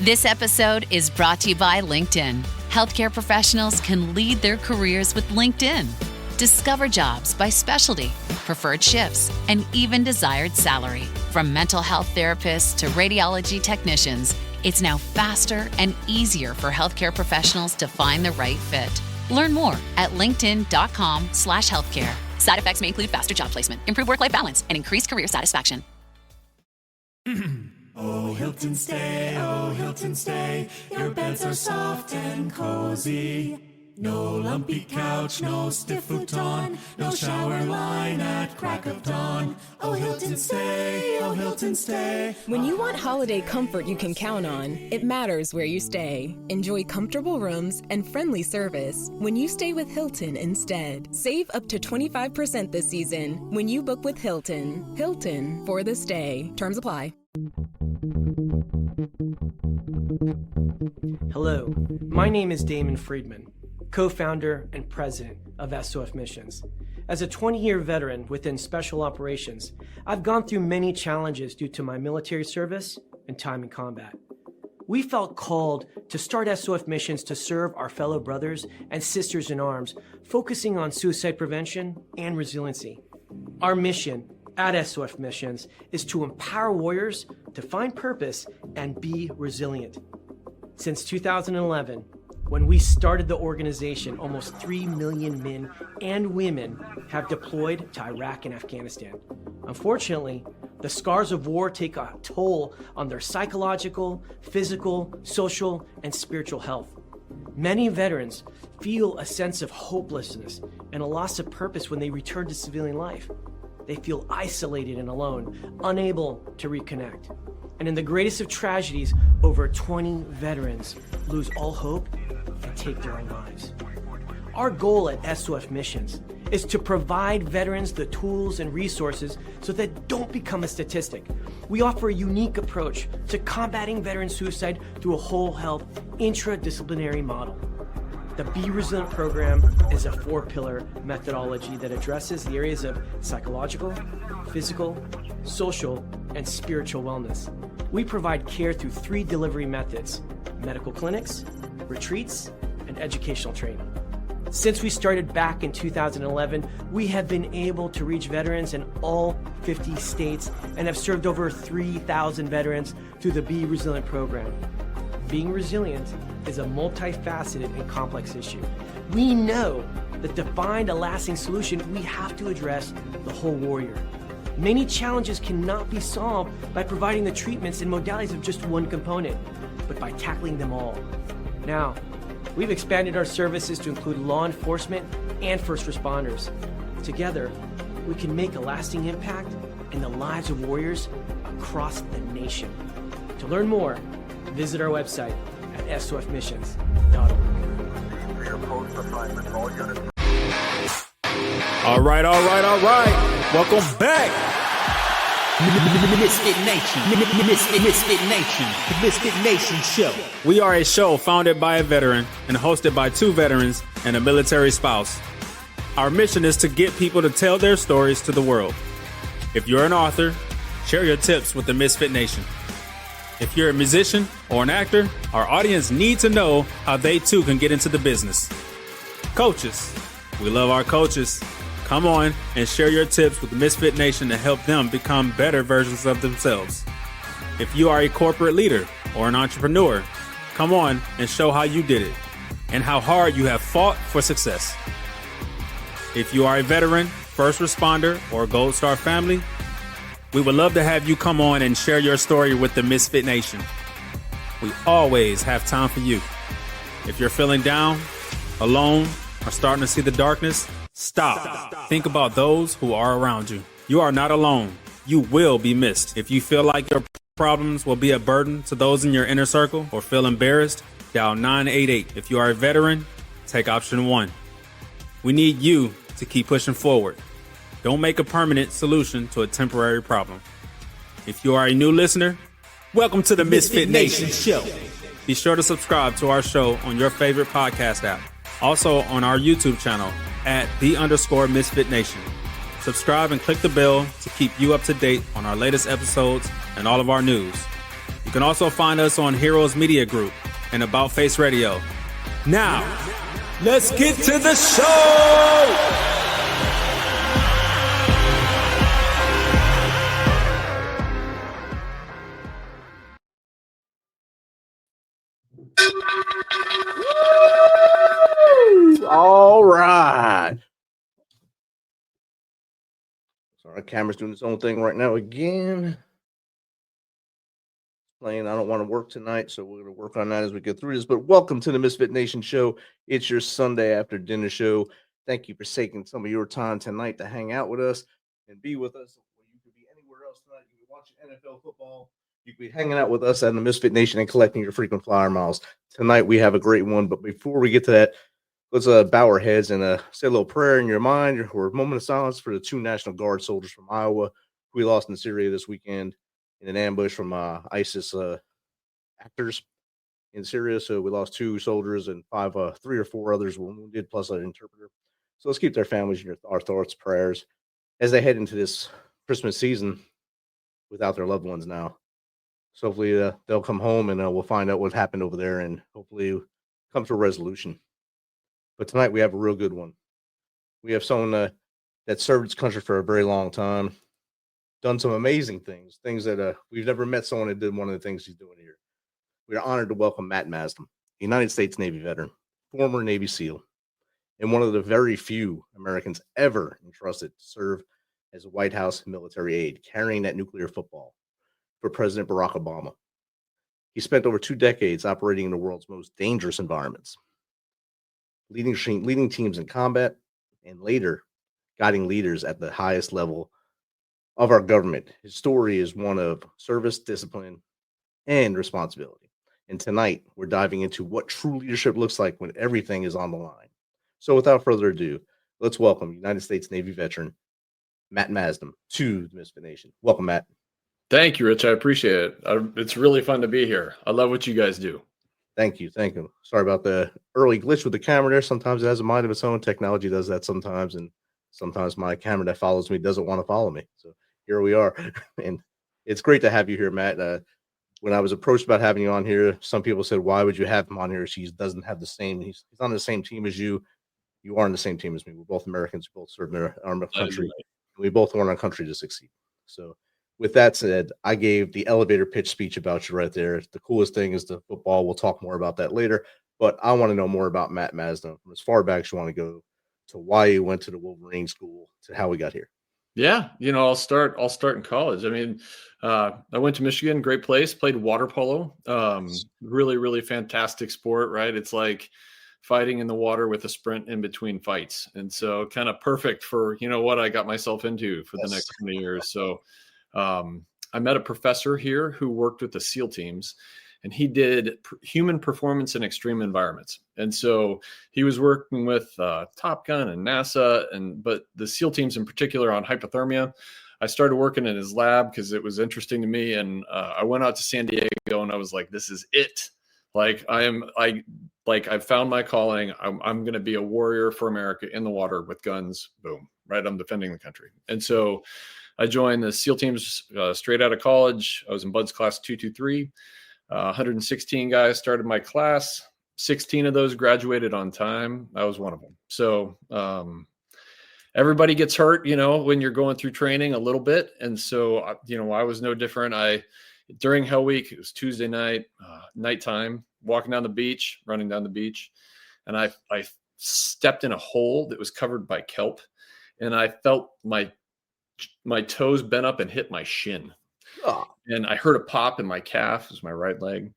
This episode is brought to you by LinkedIn. Healthcare professionals can lead their careers with LinkedIn. Discover jobs by specialty, preferred shifts, and even desired salary. From mental health therapists to radiology technicians, it's now faster and easier for healthcare professionals to find the right fit. Learn more at linkedin.com/healthcare. Side effects may include faster job placement, improved work-life balance, and increased career satisfaction. Oh, Hilton stay, your beds are soft and cozy. No lumpy couch, no stiff futon, no shower line at crack of dawn. Oh, Hilton stay, oh, Hilton stay. When you want holiday comfort you can count on, it matters where you stay. Enjoy comfortable rooms and friendly service when you stay with Hilton instead. Save up to 25% this season when you book with Hilton. Hilton for the stay. Terms apply. Hello, my name is Damon Friedman, co-founder and president of SOF Missions. As a 20-year veteran within Special Operations, I've gone through many challenges due to my military service and time in combat. We felt called to start SOF Missions to serve our fellow brothers and sisters in arms, focusing on suicide prevention and resiliency. Our mission at SOF Missions is to empower warriors to find purpose and be resilient. Since 2011, when we started the organization, almost 3 million men and women have deployed to Iraq and Afghanistan. Unfortunately, the scars of war take a toll on their psychological, physical, social, and spiritual health. Many veterans feel a sense of hopelessness and a loss of purpose when they return to civilian life. They feel isolated and alone, unable to reconnect. And in the greatest of tragedies, over 20 veterans lose all hope and take their own lives. Our goal at SOF Missions is to provide veterans the tools and resources so that they don't become a statistic. We offer a unique approach to combating veteran suicide through a whole health, intradisciplinary model. The Be Resilient program is a 4-pillar methodology that addresses the areas of psychological, physical, social, and spiritual wellness. We provide care through 3 delivery methods: medical clinics, retreats, and educational training. Since we started back in 2011, we have been able to reach veterans in all 50 states and have served over 3,000 veterans through the Be Resilient program. Being resilient is a multifaceted and complex issue. We know that to find a lasting solution, we have to address the whole warrior. Many challenges cannot be solved by providing the treatments and modalities of just one component, but by tackling them all. Now, we've expanded our services to include law enforcement and first responders. Together, we can make a lasting impact in the lives of warriors across the nation. To learn more, visit our website at sofmissions.org. All right. Welcome back. MisFitNation, the MisFitNation show. We are a show founded by a veteran and hosted by 2 veterans and a military spouse. Our mission is to get people to tell their stories to the world. If you're an author, share your tips with the Misfit Nation. If you're a musician or an actor, our audience needs to know how they too can get into the business. Coaches, we love our coaches. Come on and share your tips with the Misfit Nation to help them become better versions of themselves. If you are a corporate leader or an entrepreneur, come on and show how you did it and how hard you have fought for success. If you are a veteran, first responder, or Gold Star family, we would love to have you come on and share your story with the Misfit Nation. We always have time for you. If you're feeling down, alone, or starting to see the darkness, stop. Think about those who are around you. You are not alone. You will be missed. If you feel like your problems will be a burden to those in your inner circle or feel embarrassed, dial 988. If you are a veteran, take option 1. We need you to keep pushing forward. Don't make a permanent solution to a temporary problem. If you are a new listener, welcome to the Misfit Nation show. Be sure to subscribe to our show on your favorite podcast app. Also on our YouTube channel at @the_MisFitNation. Subscribe and click the bell to keep you up to date on our latest episodes and all of our news. You can also find us on Heroes Media Group and About Face Radio. Now, let's get to the show! All right. So our camera's doing its own thing right now again. Playing, I don't want to work tonight, so we're going to work on that as we get through this. But welcome to the MisFitNation show. It's your Sunday after dinner show. Thank you for taking some of your time tonight to hang out with us and be with us. You could be anywhere else tonight. You could watch NFL football. You could be hanging out with us at the MisFitNation and collecting your frequent flyer miles. Tonight we have a great one, but before we get to that, let's bow our heads and say a little prayer in your mind or a moment of silence for the 2 National Guard soldiers from Iowa who we lost in Syria this weekend in an ambush from ISIS actors in Syria. So we lost 2 soldiers and 3 or 4 others were wounded, plus an interpreter. So let's keep their families in our thoughts, prayers as they head into this Christmas season without their loved ones now. So hopefully they'll come home and we'll find out what happened over there and hopefully come to a resolution. But tonight we have a real good one. We have someone that served its country for a very long time, done some amazing things that we've never met someone that did one of the things he's doing here. We are honored to welcome Matt Maasdam, United States Navy veteran, former Navy SEAL, and one of the very few Americans ever entrusted to serve as a White House military aide, carrying that nuclear football for President Barack Obama. He spent over 2 decades operating in the world's most dangerous environments, leading teams in combat, and later guiding leaders at the highest level of our government. His story is one of service, discipline, and responsibility. And tonight, we're diving into what true leadership looks like when everything is on the line. So without further ado, let's welcome United States Navy veteran Matt Maasdam to the MisFitNation. Welcome, Matt. Thank you, Rich. I appreciate it. It's really fun to be here. I love what you guys do. Thank you. Sorry about the early glitch with the camera there. Sometimes it has a mind of its own. Technology does that sometimes, and sometimes my camera that follows me doesn't want to follow me. So here we are, and it's great to have you here, Matt. When I was approached about having you on here, some people said, "Why would you have him on here? He doesn't have the same. He's on the same team as you. You are on the same team as me. We're both Americans. We both serve in our armed country. And we both want our country to succeed." So with that said, I gave the elevator pitch speech about you right there. The coolest thing is the football. We'll talk more about that later. But I want to know more about Matt Maasdam, from as far back as you want to go, to why you went to the Wolverine school, to how we got here. Yeah, I'll start in college. I mean, I went to Michigan, great place, played water polo. Really, really fantastic sport, right? It's like fighting in the water with a sprint in between fights. And so kind of perfect for, what I got myself into for the next 20 years. So I met a professor here who worked with the SEAL teams, and he did human performance in extreme environments. And so he was working with Top Gun and NASA, but the SEAL teams in particular on hypothermia. I started working in his lab because it was interesting to me. And I went out to San Diego and I was like, this is it. Like I found my calling. I'm going to be a warrior for America in the water with guns. Boom. Right. I'm defending the country. And so I joined the SEAL teams straight out of college. I was in Bud's class 223. 116 guys started my class. 16 of those graduated on time. I was one of them. So everybody gets hurt, when you're going through training a little bit. And so, I was no different. During Hell Week, it was Tuesday night, nighttime, running down the beach. And I stepped in a hole that was covered by kelp. And I felt my toes bent up and hit my shin. Oh. And I heard a pop in my calf. It was my right leg.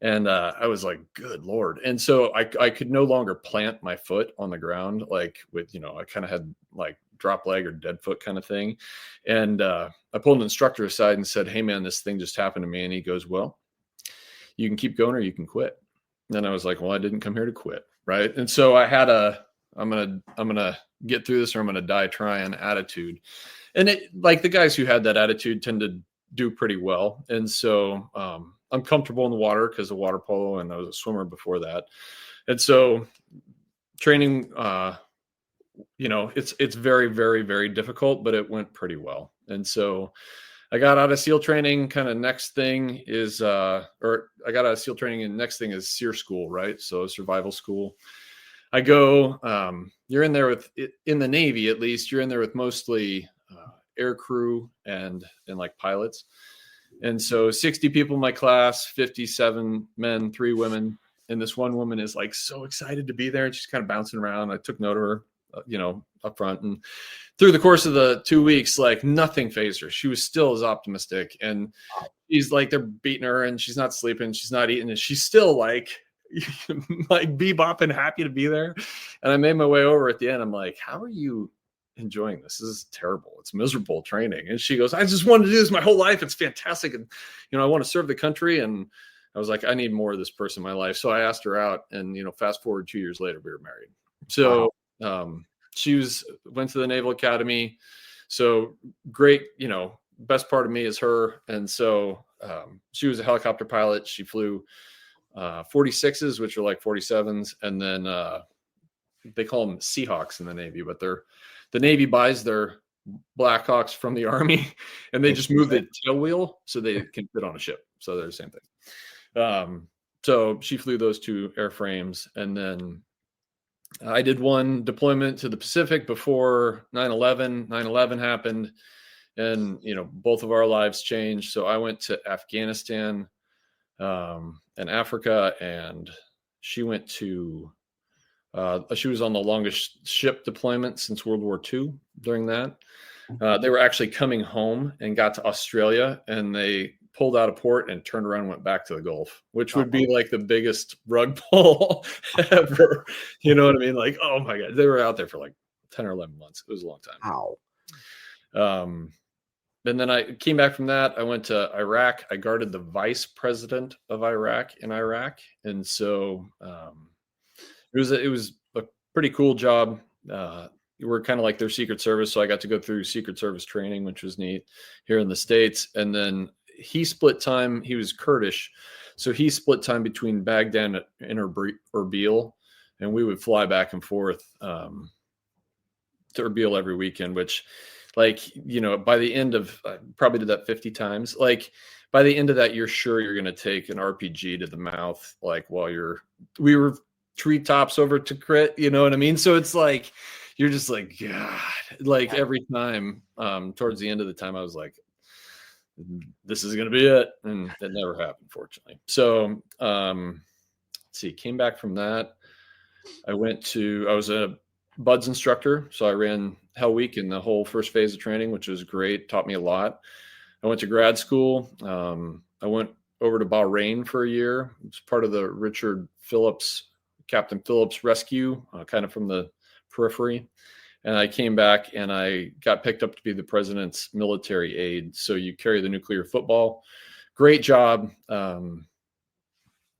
And I was like, good Lord. And so I could no longer plant my foot on the ground, like with, I kind of had like drop leg or dead foot kind of thing. And I pulled an instructor aside and said, hey man, this thing just happened to me. And he goes, well, you can keep going or you can quit. And I was like, well, I didn't come here to quit. Right. And so I had I'm going to get through this or I'm going to die trying attitude. And the guys who had that attitude tend to do pretty well. And so I'm comfortable in the water because of water polo, and I was a swimmer before that. And so training, it's very, very, very difficult, but it went pretty well. And so I got out of SEAL training. Kind of next thing is, I got out of SEAL training, and next thing is SEER school, right? So survival school. I go. You're in there with, in the Navy at least, you're in there with mostly air crew and like pilots. And so 60 people in my class, 57 men, 3 women. And this one woman is like so excited to be there, and she's kind of bouncing around. I took note of her, up front. And through the course of the 2 weeks, like nothing fazed her. She was still as optimistic. And she's like, they're beating her and she's not sleeping, she's not eating, and she's still like bebopping, happy to be there. And I made my way over at the end. I'm like, how are you enjoying this? This is terrible. It's miserable training. And she goes, I just wanted to do this my whole life. It's fantastic. And, I want to serve the country. And I was like, I need more of this person in my life. So I asked her out, and, fast forward 2 years later, we were married. So, she went to the Naval Academy. So great, best part of me is her. And so, she was a helicopter pilot. She flew, 46s, which are like 47s. And then, they call them Seahawks in the Navy, but the Navy buys their Blackhawks from the Army, and they just move the tail wheel so they can fit on a ship. So they're the same thing. So she flew those 2 airframes, and then I did one deployment to the Pacific before 9/11. 9/11 happened, and both of our lives changed. So I went to Afghanistan and Africa, and she went to. She was on the longest ship deployment since World War II. During that, they were actually coming home and got to Australia, and they pulled out of port and turned around and went back to the Gulf, which would be like the biggest rug pull ever. You know what I mean? Like, oh my God, they were out there for like 10 or 11 months. It was a long time. Wow. And then I came back from that. I went to Iraq. I guarded the vice president of Iraq in Iraq. And so, it was a pretty cool job. We're kind of like their Secret Service. So I got to go through Secret Service training, which was neat here in the States. And then he split time. He was Kurdish. So he split time between Baghdad and Erbil. And we would fly back and forth to Erbil every weekend, which by the end of, I probably did that 50 times. Like by the end of that, you're sure you're going to take an RPG to the mouth. Like we were treetops over to crit, you know what I mean? So it's like, you're just like, God, like every time, towards the end of the time, I was like, this is going to be it. And that never happened, fortunately. So, let's see, came back from that. I was a BUDS instructor. So I ran Hell Week in the whole first phase of training, which was great. Taught me a lot. I went to grad school. I went over to Bahrain for a year. It was part of the Captain Phillips rescue, kind of from the periphery. And I came back and I got picked up to be the president's military aide. So you carry the nuclear football. Great job.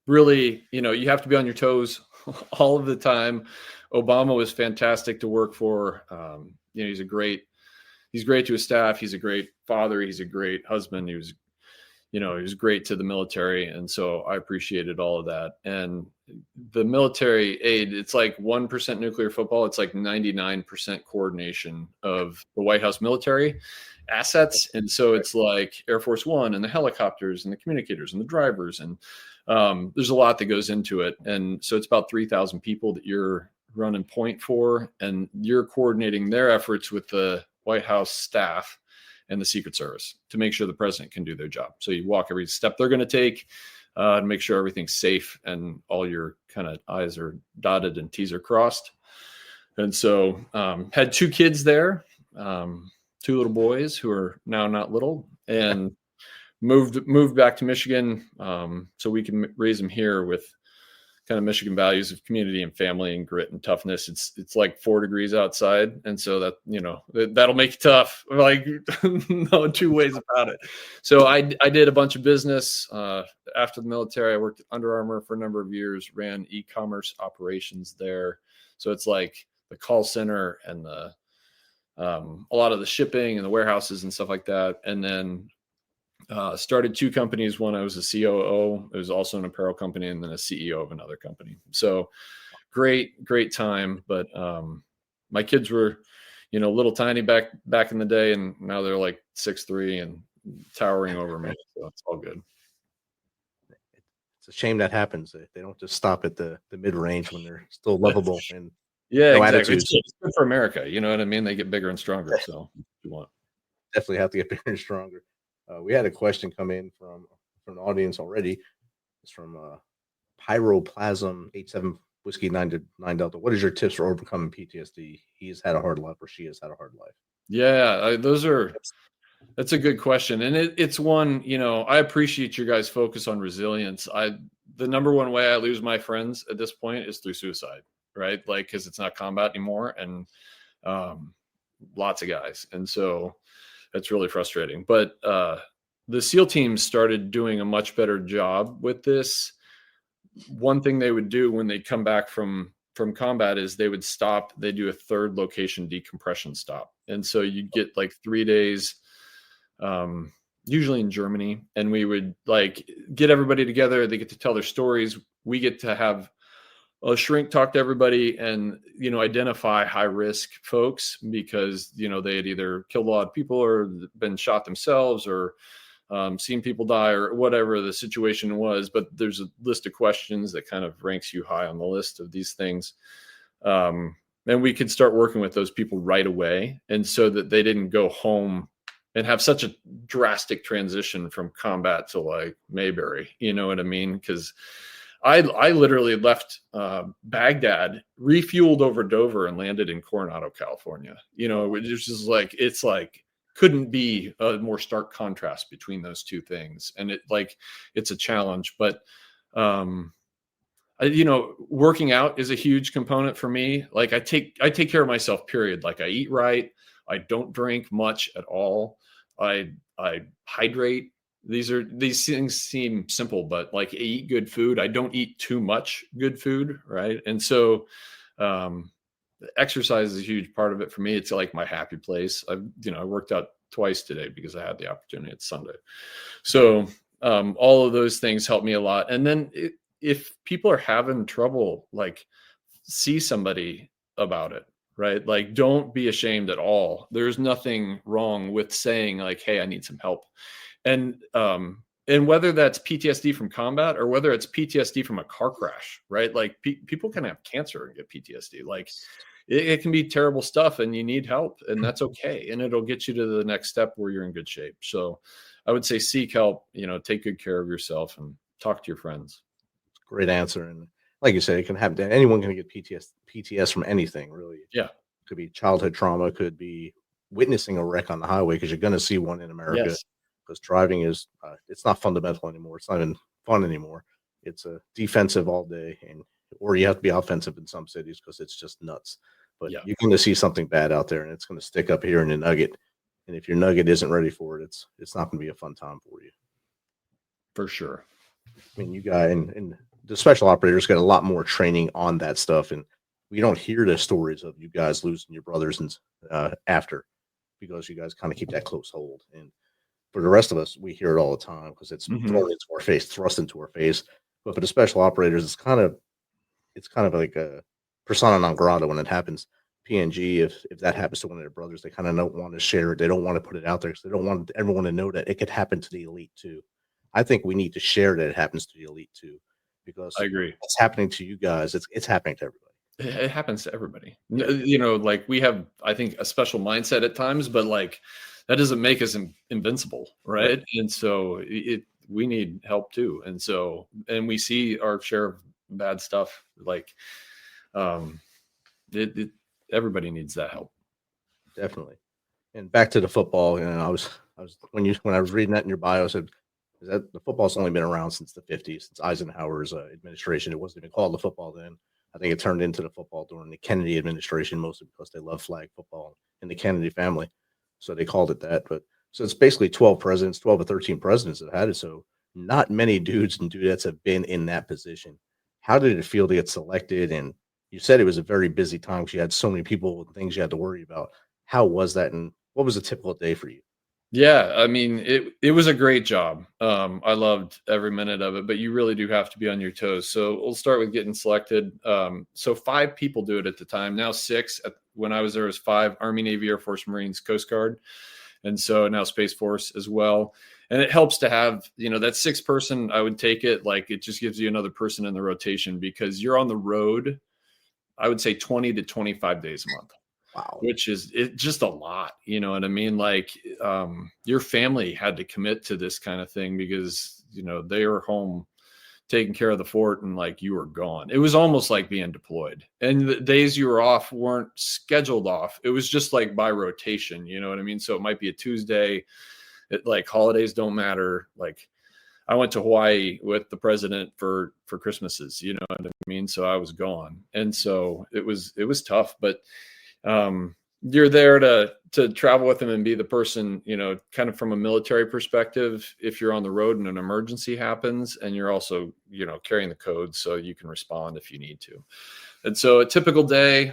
Really, you have to be on your toes all of the time. Obama was fantastic to work for. He's great to his staff. He's a great father. He's a great husband. He was great to the military. And so I appreciated all of that. And the military aid, it's like 1% nuclear football. It's like 99% coordination of the White House military assets. And so it's like Air Force One and the helicopters and the communicators and the drivers. And there's a lot that goes into it. And so it's about 3,000 people that you're running point for, and you're coordinating their efforts with the White House staff and the Secret Service to make sure the president can do their job. So you walk every step they're going to take to make sure everything's safe and all your kind of I's are dotted and T's are crossed. And so had 2 kids there, 2 little boys who are now not little, and moved back to Michigan so we can raise them here with kind of Michigan values of community and family and grit and toughness. It's like 4 degrees outside. And so that, that'll make it tough. Like no 2 ways about it. So I did a bunch of business after the military. I worked at Under Armour for a number of years, ran e-commerce operations there. So it's like the call center and a lot of the shipping and the warehouses and stuff like that. And then started 2 companies. One, I was a COO. It was also an apparel company, and then a CEO of another company. So great time. But my kids were, little tiny back in the day, and now they're like 6'3" and towering over me. So it's all good. It's a shame that happens. They don't just stop at the mid range when they're still lovable and Yeah, no exactly. attitudes. It's good for America. You know what I mean? They get bigger and stronger. So you want. Definitely have to get bigger and stronger. We had a question come in from the audience already. It's from Pyroplasm 87 Whiskey 9 Delta. What is your tips for overcoming PTSD? He has had a hard life, or she has had a hard life. Yeah, that's a good question. And it's one, I appreciate your guys' focus on resilience. The number one way I lose my friends at this point is through suicide, right? Like, cause it's not combat anymore, and lots of guys. And so that's really frustrating, but the SEAL teams started doing a much better job with this. One thing they would do when they come back from combat is they would stop. They do a third location decompression stop. And so you get like 3 days, usually in Germany, and we would like get everybody together. They get to tell their stories. We get to have a shrink talk to everybody and, identify high risk folks because, they had either killed a lot of people or been shot themselves or seen people die or whatever the situation was. But there's a list of questions that kind of ranks you high on the list of these things. And we could start working with those people right away. And so that they didn't go home and have such a drastic transition from combat to like Mayberry, you know what I mean? Because I literally left Baghdad, refueled over Dover, and landed in Coronado, California. It's just like, it's like, couldn't be a more stark contrast between those two things. And it's a challenge, but, working out is a huge component for me. Like I take care of myself, period. Like I eat right. I don't drink much at all. I hydrate. These things seem simple, but like I eat good food. I don't eat too much good food. Right. And so, exercise is a huge part of it for me. It's like my happy place. I worked out twice today because I had the opportunity. It's Sunday. So, all of those things help me a lot. And then if people are having trouble, like see somebody about it, right? Like don't be ashamed at all. There's nothing wrong with saying like, hey, I need some help. And whether that's PTSD from combat or whether it's PTSD from a car crash, right? Like people can have cancer and get PTSD. Like it can be terrible stuff and you need help, and that's okay. And it'll get you to the next step where you're in good shape. So I would say seek help, take good care of yourself and talk to your friends. Great answer. And like you said, it can happen. Anyone can get PTS from anything, really. Yeah. Could be childhood trauma, could be witnessing a wreck on the highway, because you're going to see one in America. Yes. Because driving is, it's not fundamental anymore. It's not even fun anymore. It's a defensive all day, or you have to be offensive in some cities because it's just nuts. But you're going to see something bad out there, and it's going to stick up here in the nugget. And if your nugget isn't ready for it, it's not going to be a fun time for you. For sure. I mean, you guys and the special operators get a lot more training on that stuff, and we don't hear the stories of you guys losing your brothers and after, because you guys kind of keep that close hold. And for the rest of us, we hear it all the time because it's thrown into our face, thrust into our face. But for the special operators, it's kind of like a persona non grata when it happens. PNG, if that happens to one of their brothers, they kind of don't want to share it. They don't want to put it out there because they don't want everyone to know that it could happen to the elite too. I think we need to share that it happens to the elite too, because I agree. It's happening to you guys. It's happening to everybody. It happens to everybody. Like we have, I think, a special mindset at times, but like that doesn't make us invincible, right? And so we need help too. And we see our share of bad stuff. Like, everybody needs that help. Definitely. And back to the football. I was when I was reading that in your bio, I said that the football's only been around since the 50s, since Eisenhower's administration. It wasn't even called the football then. I think it turned into the football during the Kennedy administration, mostly because they love flag football in the Kennedy family. So they called it that. But so it's basically 12 or 13 presidents that had it. So not many dudes and dudettes have been in that position. How did it feel to get selected? And you said it was a very busy time because you had so many people and things you had to worry about. How was that? And what was a typical day for you? Yeah, I mean, it was a great job. I loved every minute of it, but you really do have to be on your toes. So we'll start with getting selected. So 5 people do it at the time. Now 6. When I was there, it was 5: Army, Navy, Air Force, Marines, Coast Guard. And so now Space Force as well. And it helps to have, that 6th person, I would take it, like it just gives you another person in the rotation, because you're on the road, I would say 20 to 25 days a month. Wow. Which is just a lot, you know what I mean? Like your family had to commit to this kind of thing because, they were home taking care of the fort and like you were gone. It was almost like being deployed, and the days you were off weren't scheduled off. It was just like by rotation, you know what I mean? So it might be a Tuesday. Like holidays don't matter. Like I went to Hawaii with the president for Christmases, you know what I mean? So I was gone. And so it was tough, but you're there to travel with him and be the person, kind of from a military perspective, if you're on the road and an emergency happens, and you're also, carrying the code so you can respond if you need to. And so a typical day,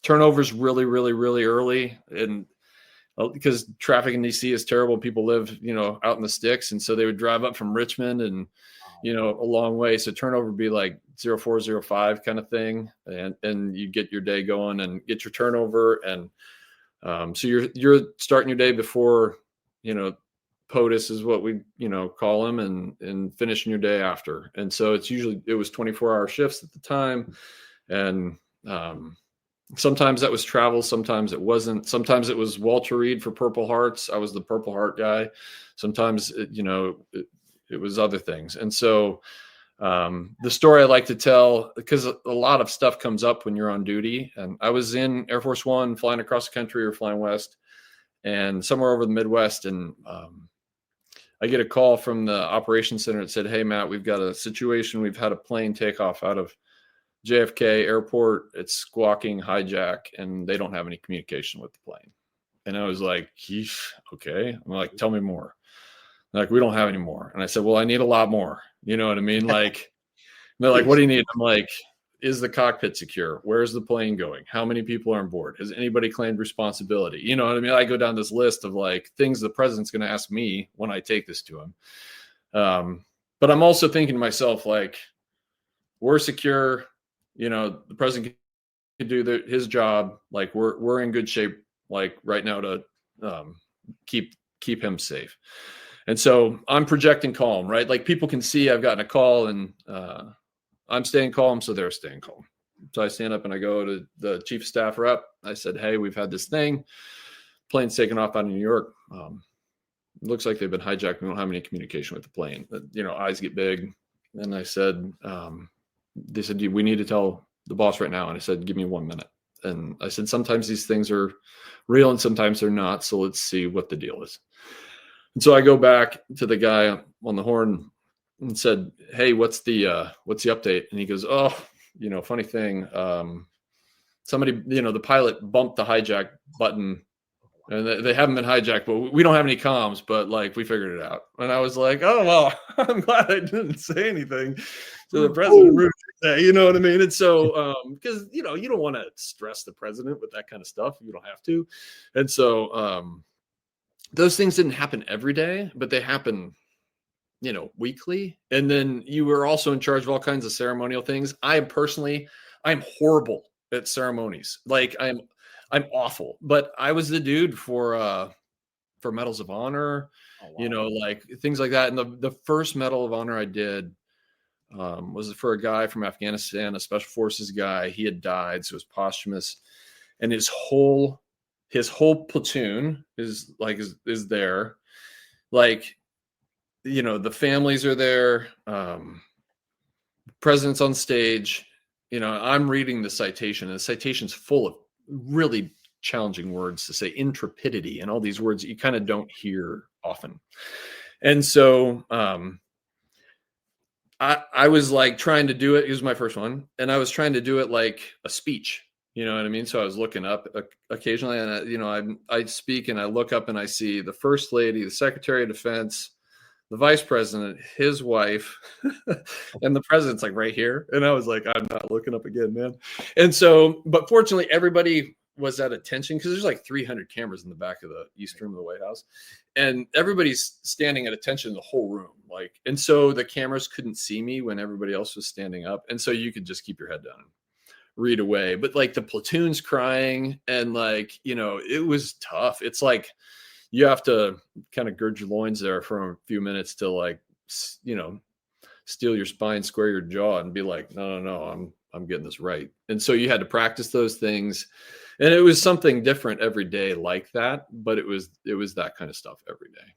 turnovers really, really, really early. And because traffic in DC is terrible, people live, out in the sticks. And so they would drive up from Richmond and, a long way. So turnover would be like 0405 kind of thing. And you get your day going and get your turnover. And so you're starting your day before, POTUS is what we, call them, and finishing your day after. And so it was 24-hour shifts at the time. And sometimes that was travel. Sometimes it wasn't. Sometimes it was Walter Reed for Purple Hearts. I was the Purple Heart guy. Sometimes, it was other things. And so the story I like to tell, because a lot of stuff comes up when you're on duty. And I was in Air Force One flying across the country or flying west and somewhere over the Midwest. And I get a call from the operations center that said, "Hey, Matt, we've got a situation. We've had a plane take off out of JFK airport. It's squawking, hijack, and they don't have any communication with the plane." And I was like, okay. I'm like, "Tell me more." Like, "We don't have any more." And I said, "Well, I need a lot more." You know what I mean? Like, they're like, "What do you need?" I'm like, "Is the cockpit secure? Where's the plane going? How many people are on board? Has anybody claimed responsibility?" You know what I mean? I go down this list of like things the president's going to ask me when I take this to him. But I'm also thinking to myself, like, we're secure. The president can do his job. Like we're in good shape, like right now, to keep him safe. And so I'm projecting calm, right? Like people can see I've gotten a call and I'm staying calm, so they're staying calm. So I stand up and I go to the chief of staff rep. I said, "Hey, we've had this thing. Plane's taken off out of New York. It looks like they've been hijacked. We don't have any communication with the plane." Eyes get big. And I said, they said, "We need to tell the boss right now." And I said, "Give me 1 minute." And I said, "Sometimes these things are real and sometimes they're not. So let's see what the deal is." And so I go back to the guy on the horn and said, "Hey, what's the update?" And he goes, "Oh, funny thing. Somebody, the pilot bumped the hijack button and they haven't been hijacked, but we don't have any comms, but like we figured it out." And I was like, "Oh, well, I'm glad I didn't say anything to the president." You know what I mean? And so, because, you don't want to stress the president with that kind of stuff. You don't have to. And so, those things didn't happen every day, but they happen, weekly. And then you were also in charge of all kinds of ceremonial things. I'm horrible at ceremonies. Like I'm awful, but I was the dude for medals of honor, like things like that. And the first medal of honor I did was for a guy from Afghanistan, a special forces guy. He had died, so it was posthumous. And his whole platoon is there. Like, the families are there. President's on stage. I'm reading the citation, and the citation's full of really challenging words to say, intrepidity, and all these words that you kind of don't hear often. And so I was like trying to do it. It was my first one. And I was trying to do it like a speech. You know what I mean? So I was looking up occasionally, and I speak and I look up and I see the First Lady, the Secretary of Defense, the Vice President, his wife, and the President's like right here. And I was like, I'm not looking up again, man. And so, but fortunately, everybody was at attention because there's like 300 cameras in the back of the East Room of the White House, and everybody's standing at attention in the whole room. Like, and so the cameras couldn't see me when everybody else was standing up, and so you could just keep your head down and read away. But like the platoon's crying, and like, it was tough. It's like you have to kind of gird your loins there for a few minutes to like, you know, steel your spine, square your jaw, and be like, no, I'm getting this right. And so you had to practice those things, and it was something different every day like that. But it was that kind of stuff every day.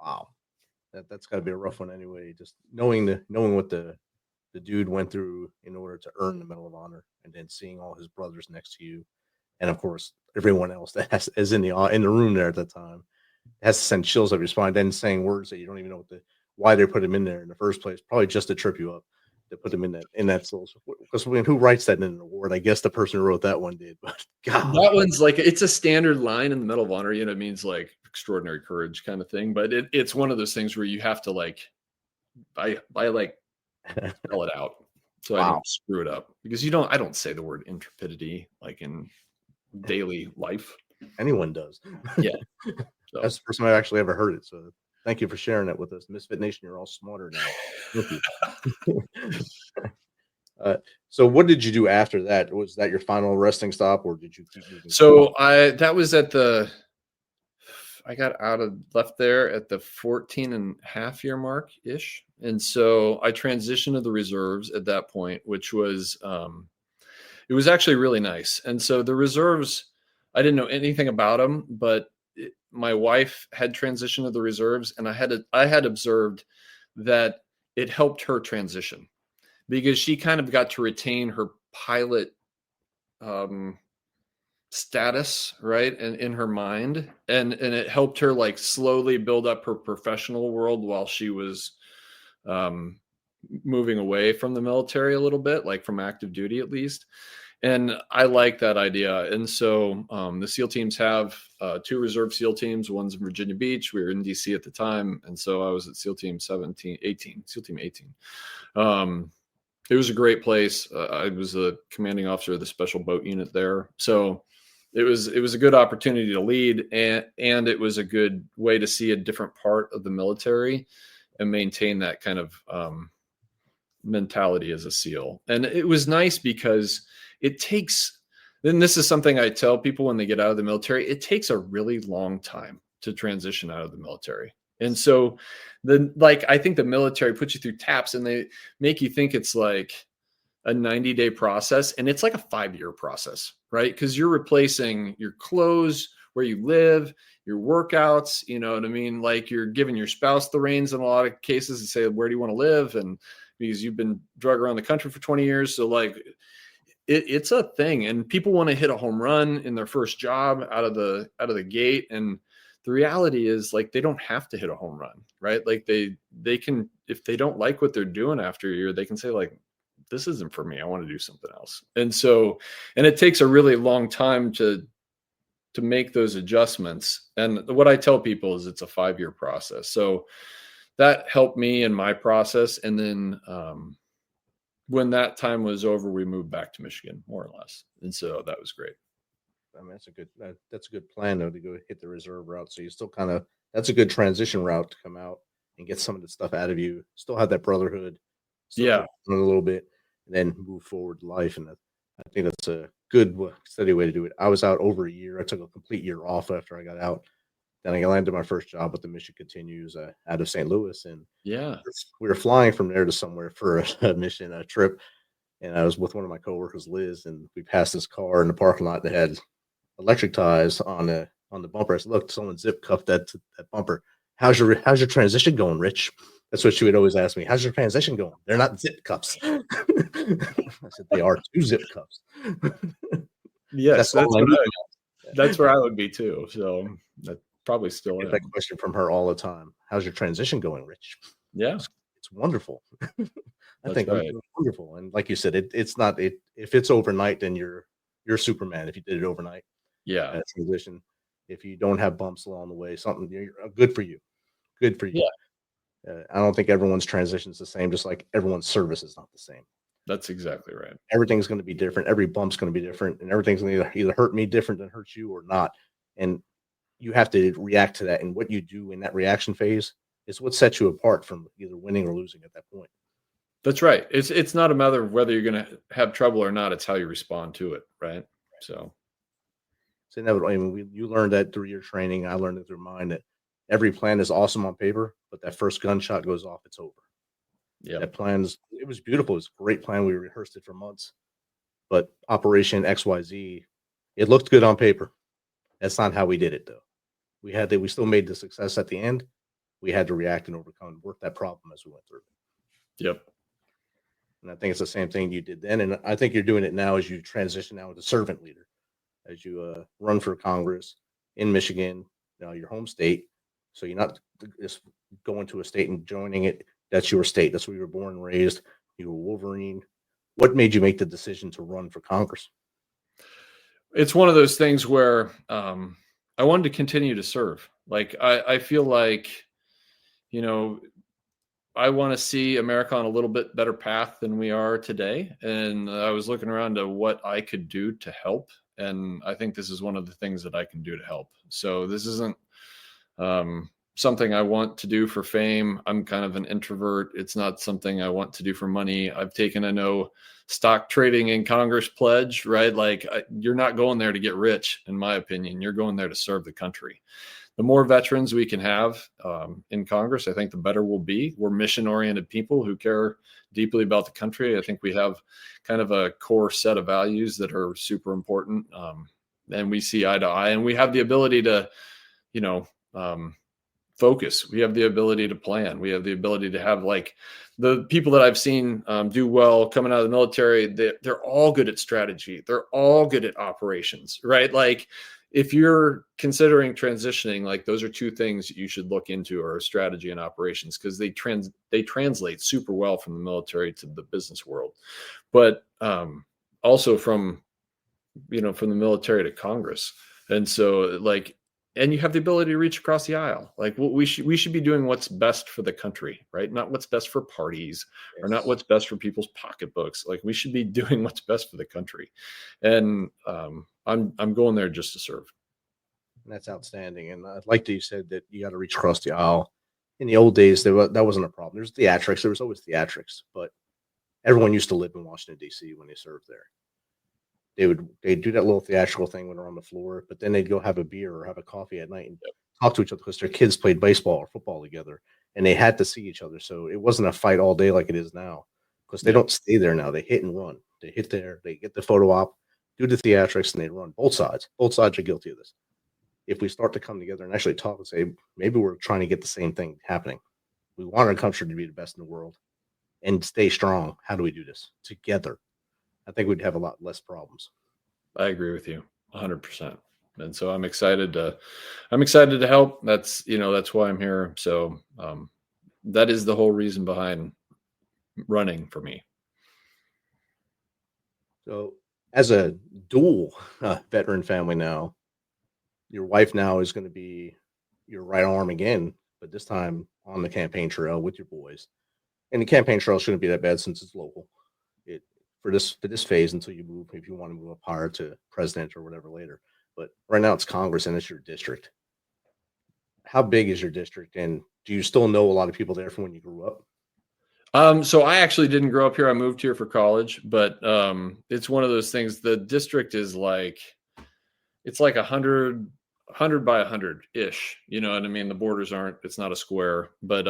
Wow, that's got to be a rough one anyway. Just knowing what the dude went through in order to earn the Medal of Honor, and then seeing all his brothers next to you, and of course everyone else that is in the room there at that time, has to send chills up your spine. Then saying words that you don't even know why they put him in there in the first place, probably just to trip you up. To put him in that soul, because who writes that in an award? I guess the person who wrote that one did. But God, that one's like, it's a standard line in the Medal of Honor. You know, it means like extraordinary courage kind of thing. But it's one of those things where you have to like, I like spell it out so I don't screw it up, because I don't say the word intrepidity like in daily life. Anyone does. Yeah, so. That's the first time I actually ever heard it. So thank you for sharing it with us. Misfit Nation, you're all smarter now. Thank you. So what did you do after that? Was that your final resting stop, or did you keep moving? So I left there at the 14 and a half year mark ish. And so I transitioned to the reserves at that point, which was, it was actually really nice. And so the reserves, I didn't know anything about them, but my wife had transitioned to the reserves, and I had observed that it helped her transition, because she kind of got to retain her pilot status, right, and in her mind, and it helped her like slowly build up her professional world while she was moving away from the military a little bit, like from active duty at least. And I like that idea. And so the SEAL teams have 2 reserve SEAL teams. One's in Virginia Beach. We were in DC at the time. And so I was at SEAL Team 18. It was a great place. I was a commanding officer of the special boat unit there. So it was a good opportunity to lead, and it was a good way to see a different part of the military and maintain that kind of mentality as a SEAL. And it was nice because then this is something I tell people when they get out of the military, it takes a really long time to transition out of the military. And so I think the military puts you through TAPS, and they make you think it's like a 90-day process, and it's like a 5-year process, right? Because you're replacing your clothes, where you live, your workouts, you know what I mean? Like you're giving your spouse the reins in a lot of cases and say, where do you want to live? And because you've been drug around the country for 20 years. So like it's a thing, and people want to hit a home run in their first job out of the gate. And the reality is, like, they don't have to hit a home run, right? Like they can, if they don't like what they're doing after a year, they can say like, this isn't for me, I want to do something else. And so, and it takes a really long time to make those adjustments. And what I tell people is it's a 5-year process. So that helped me in my process. And then when that time was over, we moved back to Michigan, more or less. And so that was great. I mean, that's a good plan though, to go hit the reserve route. So you still that's a good transition route to come out and get some of the stuff out of you. Still have that brotherhood. Yeah, a little bit, and then move forward in life. And I think that's a good, steady way to do it. I was out over a year. I took a complete year off after I got out. Then I landed my first job with the Mission Continues out of St. Louis, and yeah, we were flying from there to somewhere for a mission, a trip. And I was with one of my coworkers, Liz, and we passed this car in the parking lot that had electric ties on the bumper. I said, "Look, someone zip cuffed that bumper. How's your transition going, Rich?" That's what she would always ask me. "How's your transition going?" "They're not zip cuffs." I said, "They are 2 zip cuffs." Yes, that's where I would be too. So that probably still is. That question from her all the time. "How's your transition going, Rich?" Yeah, it's wonderful. I think right. It's wonderful. And like you said, it's not if it's overnight, then you're Superman if you did it overnight. Yeah, transition. If you don't have bumps along the way, something good for you. Good for you. Yeah. I don't think everyone's transition is the same, just like everyone's service is not the same. That's exactly right. Everything's going to be different. Every bump's going to be different, and everything's going to either hurt me different than hurt you or not. And you have to react to that. And what you do in that reaction phase is what sets you apart from either winning or losing at that point. That's right. It's not a matter of whether you're going to have trouble or not. It's how you respond to it, right? So It's inevitable. I mean, you learned that through your training. I learned it through mine, that every plan is awesome on paper, but that first gunshot goes off, it's over. Yeah. That it was beautiful. It was a great plan. We rehearsed it for months, but Operation XYZ, it looked good on paper. That's not how we did it, though. We still made the success at the end. We had to react and work that problem as we went through. Yep. And I think it's the same thing you did then. And I think you're doing it now as you transition now into servant leader, as you run for Congress in Michigan, your home state. So you're not just going to a state and joining it. That's your state. That's where you were born and raised. You were Wolverine. What made you make the decision to run for Congress? It's one of those things where I wanted to continue to serve. Like, I feel like, I want to see America on a little bit better path than we are today. And I was looking around to what I could do to help. And I think this is one of the things that I can do to help. So this isn't something I want to do for fame. I'm kind of an introvert. It's not something I want to do for money. I've taken a stock trading in Congress pledge, right? Like, you're not going there to get rich, in my opinion. You're going there to serve the country. The more veterans we can have in Congress, I think the better we'll be. We're mission-oriented people who care deeply about the country. I think we have kind of a core set of values that are super important, and we see eye to eye. And we have the ability to, focus. We have the ability to plan. We have the ability to have, like, the people that I've seen do well coming out of the military. They're all good at strategy. They're all good at operations, right? Like, if you're considering transitioning, like, those are two things you should look into, are strategy and operations, because they translate super well from the military to the business world, but also from the military to Congress. And so, like, and you have the ability to reach across the aisle. Like, we should be doing what's best for the country, right? Not what's best for parties, or not what's best for people's pocketbooks. Like, we should be doing what's best for the country. And I'm going there just to serve. That's outstanding. And I like that you said that you got to reach across the aisle. In the old days, that wasn't a problem. There's theatrics. There was always theatrics, but everyone used to live in Washington, D.C. when they served there. They'd do that little theatrical thing when they're on the floor, but then they'd go have a beer or have a coffee at night and talk to each other, because their kids played baseball or football together, and they had to see each other. So it wasn't a fight all day like it is now, because they don't stay there now. They hit and run. They hit there, they get the photo op, do the theatrics, and they run. Both sides are guilty of this. If we start to come together and actually talk and say, maybe we're trying to get the same thing happening. We want our country to be the best in the world and stay strong. How do we do this together? I think we'd have a lot less problems. I agree with you 100%. And so I'm excited to help. That's why I'm here. So that is the whole reason behind running for me. So as a dual veteran family now, your wife now is going to be your right arm again, but this time on the campaign trail with your boys. And the campaign trail shouldn't be that bad since it's local. For this phase until you move, if you want to move up higher to president or whatever later. But right now it's Congress and it's your district. How big is your district, and do you still know a lot of people there from when you grew up? So I actually didn't grow up here. I moved here for college, but it's one of those things. The district is like, it's like 100 by 100 ish. You know what I mean? The borders it's not a square, but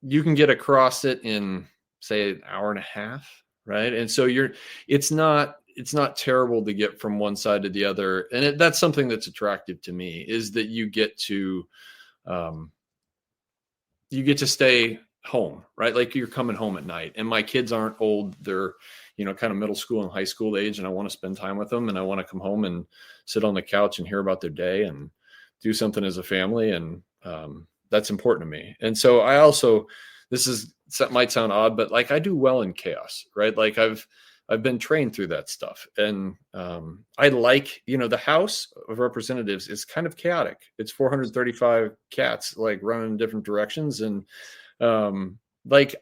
you can get across it in, say, an hour and a half, right? And so it's not terrible to get from one side to the other. And that's something that's attractive to me, is that you get to stay home, right? Like, you're coming home at night, and my kids aren't old. They're, kind of middle school and high school age, and I want to spend time with them, and I want to come home and sit on the couch and hear about their day and do something as a family. And that's important to me. And so might sound odd, but, like, I do well in chaos, right? Like, I've been trained through that stuff. And I like, the House of Representatives is kind of chaotic. It's 435 cats, like, running in different directions. And like,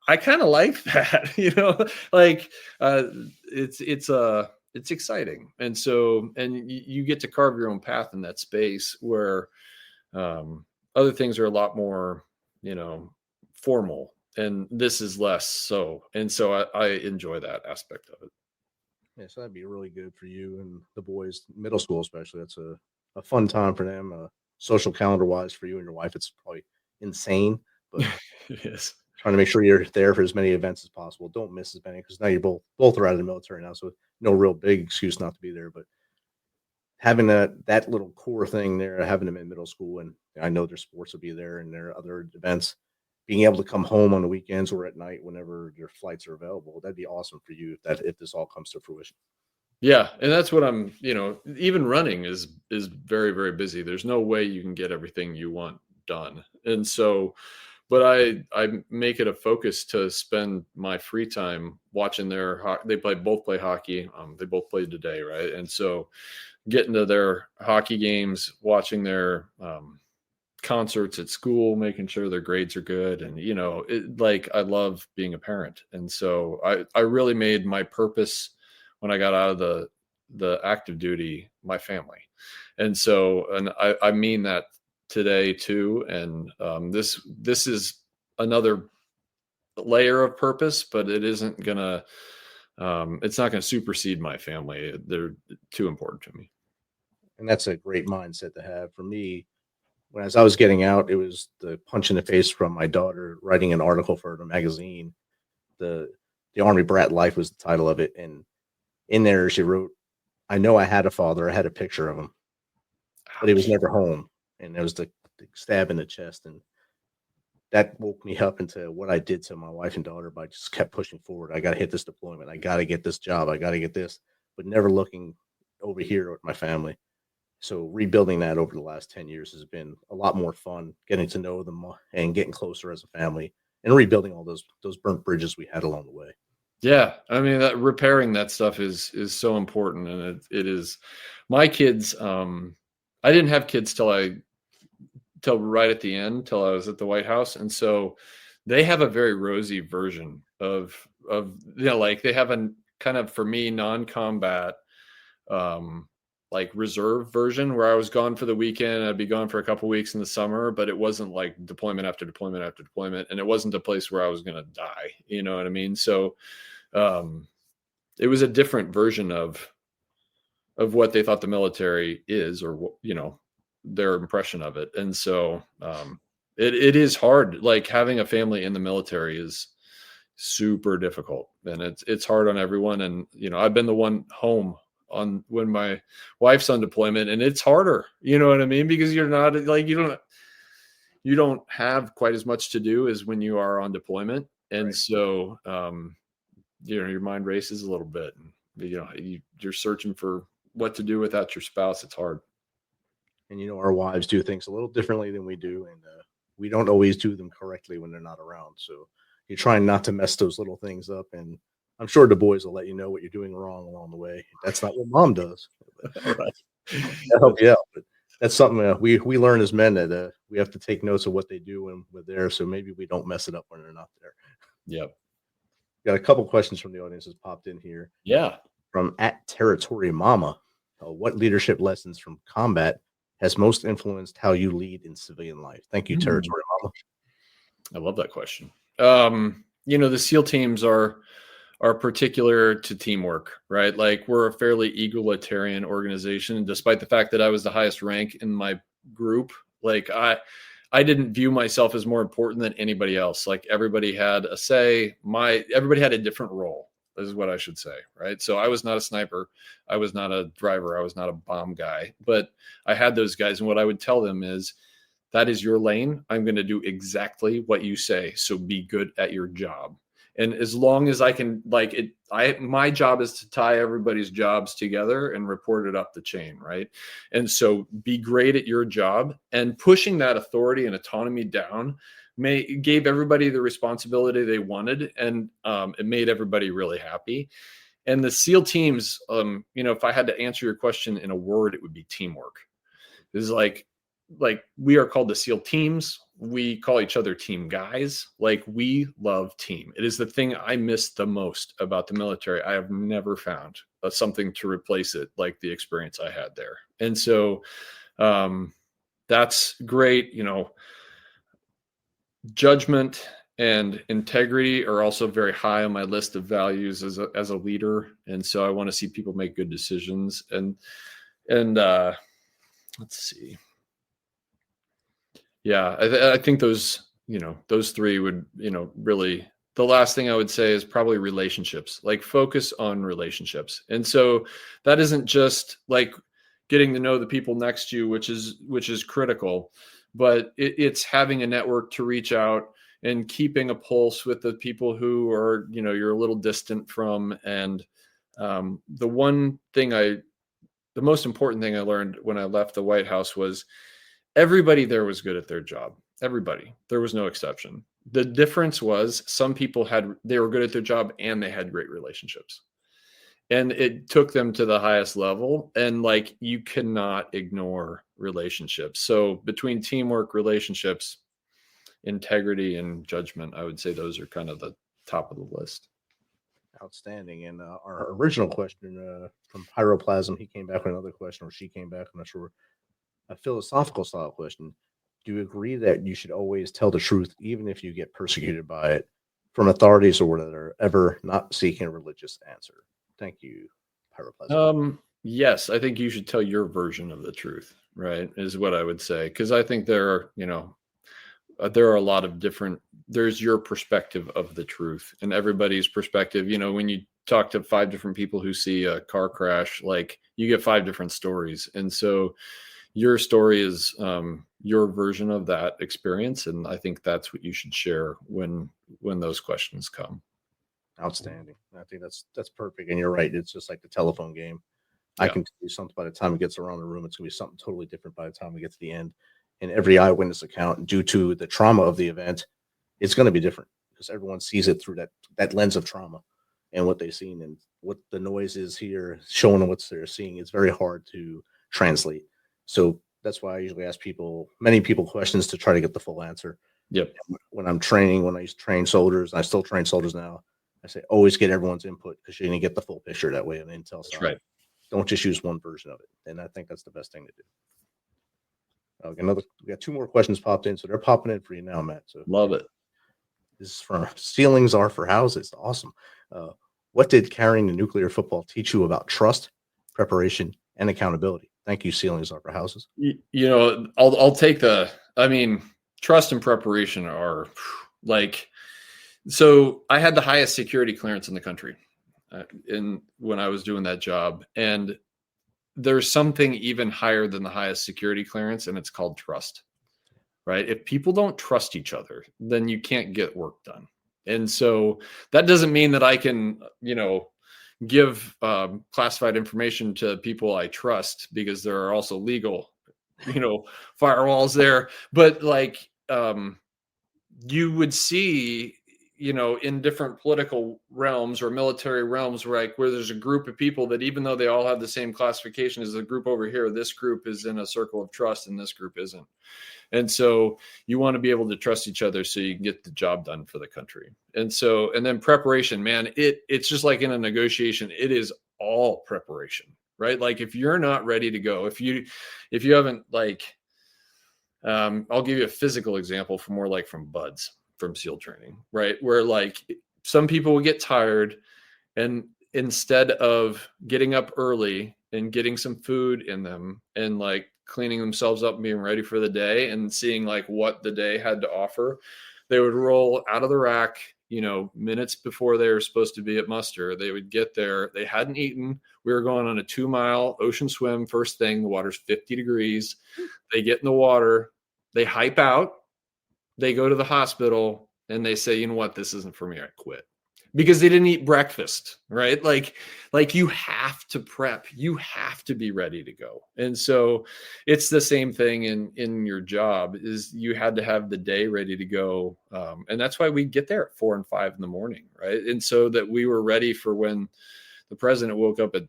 I kind of like that, like, it's exciting. And so, and you get to carve your own path in that space, where other things are a lot more, formal, and this is less so. And so I enjoy that aspect of it. Yeah, so that'd be really good for you and the boys, middle school especially. That's a fun time for them. Social calendar wise for you and your wife, it's probably insane, but Yes. trying to make sure you're there for as many events as possible. Don't miss as many because now you're both are out of the military now, so no real big excuse not to be there. But having that little core thing there, having them in middle school, and I know their sports will be there and their other events. Being able to come home on the weekends or at night whenever your flights are available, that'd be awesome for you if this all comes to fruition. Yeah, and that's what I'm, even running is very, very busy. There's no way you can get everything you want done. And so, but I make it a focus to spend my free time watching they both play hockey. They both played today, right? And so getting to their hockey games, watching their concerts at school, making sure their grades are good. And, I love being a parent. And so I really made my purpose when I got out of the active duty, my family. And so, and I mean that today too. And this is another layer of purpose, but it isn't gonna, it's not gonna supersede my family. They're too important to me. And that's a great mindset to have. For me, as I was getting out, it was the punch in the face from my daughter writing an article for the magazine. The Army Brat Life was the title of it. And in there, she wrote, I know I had a father. I had a picture of him, but he was never home. And there was the stab in the chest. And that woke me up into what I did to my wife and daughter, but I just kept pushing forward. I got to hit this deployment. I got to get this job. I got to get this, but never looking over here with my family. So rebuilding that over the last 10 years has been a lot more fun, getting to know them and getting closer as a family and rebuilding all those burnt bridges we had along the way. Yeah. I mean, repairing that stuff is so important. And it is my kids. I didn't have kids till right at the end, till I was at the White House. And so they have a very rosy version of, like they have a kind of, for me, non-combat, like reserve version where I was gone for the weekend. I'd be gone for a couple weeks in the summer, but it wasn't like deployment after deployment after deployment. And it wasn't a place where I was going to die. You know what I mean? So, it was a different version of what they thought the military is, or, their impression of it. And so, it is hard. Like having a family in the military is super difficult, and it's hard on everyone. And, I've been the one home when my wife's on deployment, and it's harder, you know what I mean? Because you're not like, you don't have quite as much to do as when you are on deployment. And right. So, your mind races a little bit, and, you're searching for what to do without your spouse. It's hard. And, our wives do things a little differently than we do. And we don't always do them correctly when they're not around. So you're trying not to mess those little things up. And I'm sure the boys will let you know what you're doing wrong along the way. That's not what mom does. Right. That'll help you out. But that's something we learn as men, that we have to take notes of what they do when we're there. So maybe we don't mess it up when they're not there. Yep. Got a couple questions from the audience that's popped in here. Yeah. From @Territory Mama. What leadership lessons from combat has most influenced how you lead in civilian life? Thank you, Territory Mama. I love that question. The SEAL teams are particular to teamwork, right? Like we're a fairly egalitarian organization, despite the fact that I was the highest rank in my group. Like I didn't view myself as more important than anybody else. Like everybody had a say. Everybody had a different role, is what I should say, right? So I was not a sniper. I was not a driver. I was not a bomb guy, but I had those guys. And what I would tell them is, that is your lane. I'm going to do exactly what you say. So be good at your job. And as long as I can, my job is to tie everybody's jobs together and report it up the chain, right? And so be great at your job, and pushing that authority and autonomy down gave everybody the responsibility they wanted, and it made everybody really happy. And the SEAL teams, if I had to answer your question in a word, it would be teamwork. It's like we are called the SEAL teams. We call each other team guys. Like we love team. It is the thing I miss the most about the military. I have never found something to replace it, like the experience I had there. And so that's great. Judgment and integrity are also very high on my list of values as a leader. And so I want to see people make good decisions. And let's see. Yeah, I think those, those three would, really, the last thing I would say is probably relationships, like focus on relationships. And so that isn't just like getting to know the people next to you, which is critical, but it's having a network to reach out and keeping a pulse with the people who are, you're a little distant from. And the most important thing I learned when I left the White House was everybody there was good at their job. Everybody. There was no exception. The difference was some people they were good at their job and they had great relationships. And it took them to the highest level. And like, you cannot ignore relationships. So between teamwork, relationships, integrity, and judgment, I would say those are kind of the top of the list. Outstanding. And our original question from Pyroplasm, he came back with another question, or she came back, I'm not sure, a philosophical style question. Do you agree that you should always tell the truth, even if you get persecuted by it, from authorities or that are ever not seeking a religious answer? Thank you, Pyroplasm. Yes, I think you should tell your version of the truth, right, is what I would say. Because I think there are a lot of there's your perspective of the truth and everybody's perspective. When you talk to 5 different people who see a car crash, like, you get 5 different stories. And so your story is your version of that experience. And I think that's what you should share when those questions come. Outstanding. I think that's perfect. And you're right. It's just like the telephone game. Yeah. I can tell you something by the time it gets around the room. It's going to be something totally different by the time we get to the end. And every eyewitness account, due to the trauma of the event, it's going to be different because everyone sees it through that lens of trauma and what they've seen and what the noise is here, showing them what they're seeing. It's very hard to translate. So that's why I usually ask many people questions to try to get the full answer. Yep. When I'm training, when I used to train soldiers, and I still train soldiers now, I say always get everyone's input because you're going to get the full picture that way on the intel side. That's right. Don't just use one version of it. And I think that's the best thing to do. We got 2 more questions popped in, so they're popping in for you now, Matt. So love it. This is from Ceilings Are for Houses. Awesome. What did carrying a nuclear football teach you about trust, preparation, and accountability? Thank you, Ceilings Are for Houses. I'll take trust and preparation are like, so I had the highest security clearance in the country when I was doing that job. And there's something even higher than the highest security clearance, and it's called trust, right? If people don't trust each other, then you can't get work done. And so that doesn't mean that I can, give classified information to people I trust, because there are also legal, firewalls there. But like, you would see, in different political realms or military realms, where there's a group of people that, even though they all have the same classification as the group over here, this group is in a circle of trust and this group isn't. And so you want to be able to trust each other so you can get the job done for the country. And then preparation, man, it's just like in a negotiation, it is all preparation, right? Like, if you're not ready to go, if you haven't, I'll give you a physical example from BUDS, from SEAL training, right? Where some people will get tired, and instead of getting up early and getting some food in them and cleaning themselves up and being ready for the day and seeing what the day had to offer, they would roll out of the rack, minutes before they were supposed to be at muster. They would get there. They hadn't eaten. We were going on a 2-mile ocean swim. First thing, the water's 50 degrees. They get in the water. They hype out. They go to the hospital and they say, you know what, this isn't for me. I quit. Because they didn't eat breakfast, right? Like you have to prep. You have to be ready to go. And so it's the same thing in your job, is you had to have the day ready to go. And that's why we get there at 4 and 5 in the morning, right? And so that we were ready for when the president woke up at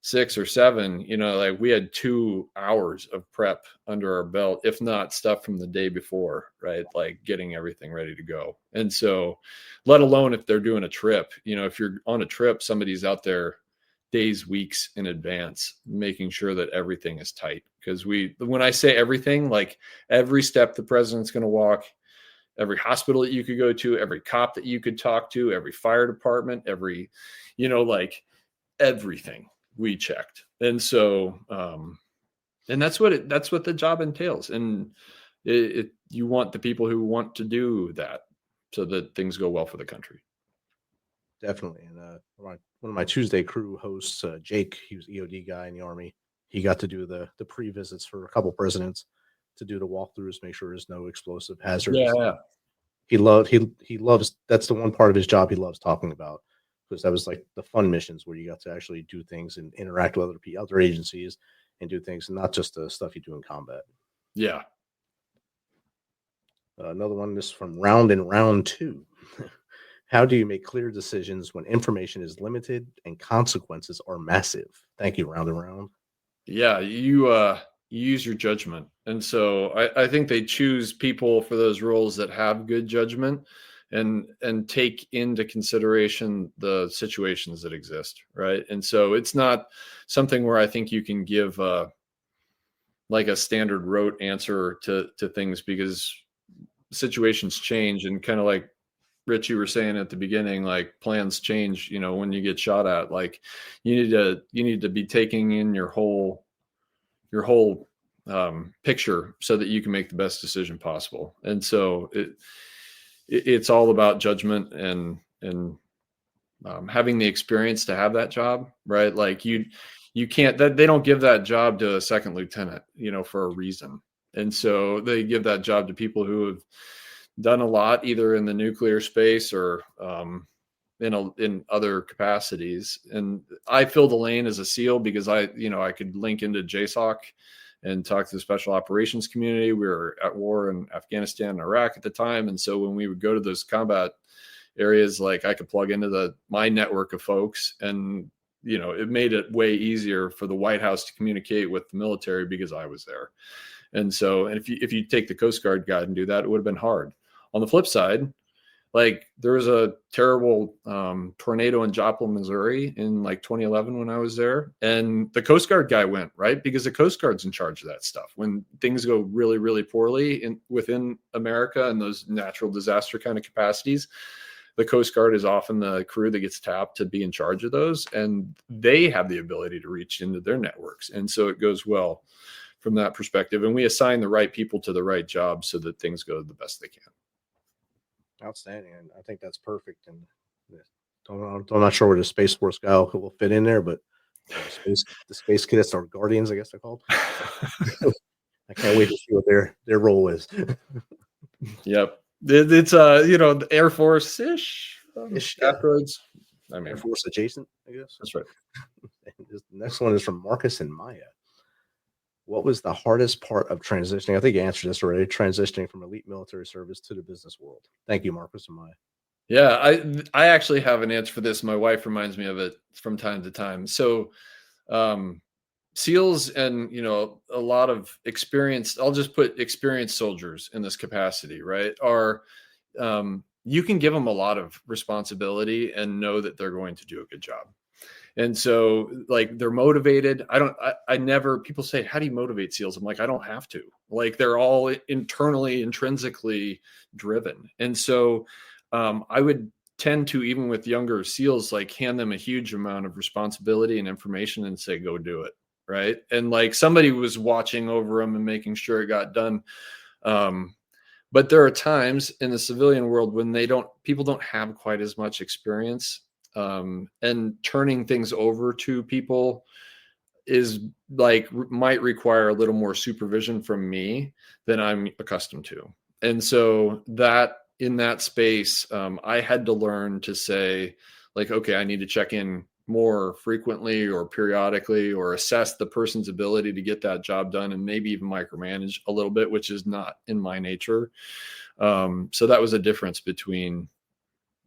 6 or 7, we had 2 hours of prep under our belt, if not stuff from the day before, right? Like getting everything ready to go. And so, let alone if they're doing a trip, if you're on a trip, somebody's out there days, weeks in advance, making sure that everything is tight. Because when I say everything, every step the president's going to walk, every hospital that you could go to, every cop that you could talk to, every fire department, every, like everything we checked. And so, and that's what the job entails. And you want the people who want to do that so that things go well for the country. Definitely. And one of my Tuesday crew hosts, Jake, he was EOD guy in the Army. He got to do the pre-visits for a couple presidents to do the walkthroughs, make sure there's no explosive hazards. Yeah. He loves, that's the one part of his job he loves talking about, because that was like the fun missions where you got to actually do things and interact with other agencies and do things, and not just the stuff you do in combat. Yeah. Another one, this is from round 2. How do you make clear decisions when information is limited and consequences are massive? Thank you, round and round. Yeah, you use your judgment. And so I think they choose people for those roles that have good judgment and take into consideration the situations that exist, right? And so it's not something where I think you can give like a standard rote answer to things, because situations change, and kind of like Rich, you were saying at the beginning, like plans change, when you get shot at. Like you need to be taking in your whole picture so that you can make the best decision possible. And so it's all about judgment and having the experience to have that job, right? Like you can't, they don't give that job to a second lieutenant, for a reason. And so they give that job to people who have done a lot, either in the nuclear space or in other capacities. And I filled the lane as a SEAL because I could link into JSOC and talk to the special operations community. We were at war in Afghanistan and Iraq at the time. And so when we would go to those combat areas, like I could plug into my network of folks, and, it made it way easier for the White House to communicate with the military because I was there. And so, and if you take the Coast Guard guide and do that, it would have been hard. On the flip side, like there was a terrible tornado in Joplin, Missouri in like 2011 when I was there, and the Coast Guard guy went, right? Because the Coast Guard's in charge of that stuff. When things go really, really poorly within America and those natural disaster kind of capacities, the Coast Guard is often the crew that gets tapped to be in charge of those, and they have the ability to reach into their networks. And so it goes well from that perspective. And we assign the right people to the right jobs so that things go the best they can. Outstanding. And I think that's perfect. And I'm not sure where the Space Force guy will fit in there, but the Space Cadets are Guardians, I guess they're called. I can't wait to see what their role is. Yep. It's the Air Force-ish asteroids. I mean, Air Force adjacent, I guess. That's right. The next one is from Marcus and Maya. What was the hardest part of transitioning? I think you answered this already. Transitioning from elite military service to the business world. Thank you, Marcus and Maya. Yeah, I actually have an answer for this. My wife reminds me of it from time to time. So, SEALs and a lot of experienced, I'll just put experienced soldiers in this capacity, right? Are you can give them a lot of responsibility and know that they're going to do a good job. And so like they're motivated. People say, how do you motivate SEALs? I'm like, I don't have to. Like they're all intrinsically driven. And so I would tend to, even with younger SEALs, like hand them a huge amount of responsibility and information and say, go do it. Right. And like somebody was watching over them and making sure it got done. But there are times in the civilian world when people don't have quite as much experience. And turning things over to people is like might require a little more supervision from me than I'm accustomed to. And so that in that space, I had to learn to say like, okay, I need to check in more frequently or periodically, or assess the person's ability to get that job done, and maybe even micromanage a little bit, which is not in my nature. So that was a difference between